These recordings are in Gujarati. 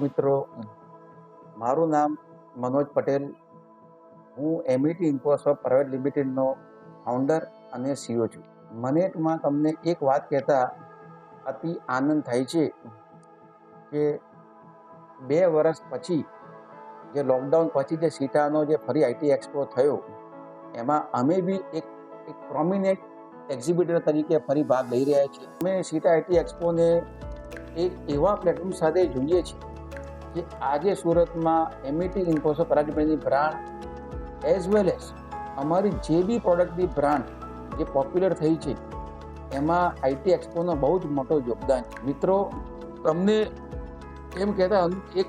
મિત્રો, મારું નામ મનોજ પટેલ. હું એમઈટી ઇન્ફોસોફ્ટ પ્રાઇવેટ લિમિટેડનો ફાઉન્ડર અને સીઈઓ છું. મનેટમાં તમને એક વાત કહેતા અતિ આનંદ થાય છે કે 2 વર્ષ પછી જે લોકડાઉન પછી જે સીટાનો જે ફરી આઈટી એક્સપો થયો, એમાં અમે બી એક પ્રોમિનેન્ટ એક્ઝિબિટર તરીકે ફરી ભાગ લઈ રહ્યા છીએ. અમે સીટા આઈટી એક્સપોને એક એવા પ્લેટફોર્મ સાથે જોઈએ છીએ કે આજે સુરતમાં એમઈટી ઇન્ફોસોફ્ટ પ્રાઇવેટ લિમિટેડની બ્રાન્ડ એઝ વેલ એઝ અમારી જે બી પ્રોડક્ટની બ્રાન્ડ જે પોપ્યુલર થઈ છે, એમાં આઈટી એક્સપોનો બહુ જ મોટો યોગદાન છે. મિત્રો, તમને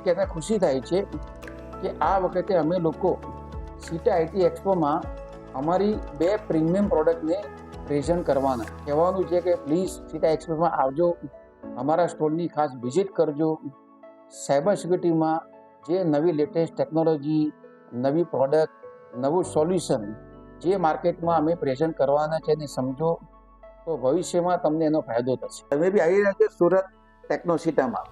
કહેતા ખુશી થાય છે કે આ વખતે અમે લોકો સીટા આઈટી એક્સપોમાં અમારી 2 પ્રીમિયમ પ્રોડક્ટને પ્રેઝન્ટ કરવાના. કહેવાનું છે કે પ્લીઝ સીટા એક્સપોમાં આવજો, અમારા સ્ટોરની ખાસ વિઝિટ કરજો. સાયબર સિક્યુરિટીમાં જે નવી લેટેસ્ટ ટેકનોલોજી, નવી પ્રોડક્ટ, નવું સોલ્યુશન જે માર્કેટમાં અમે પ્રેઝન્ટ કરવાના છે એને સમજો તો ભવિષ્યમાં તમને એનો ફાયદો થશે. તમે બી આવી રહ્યા છો સુરત ટેકનો સીટામાં.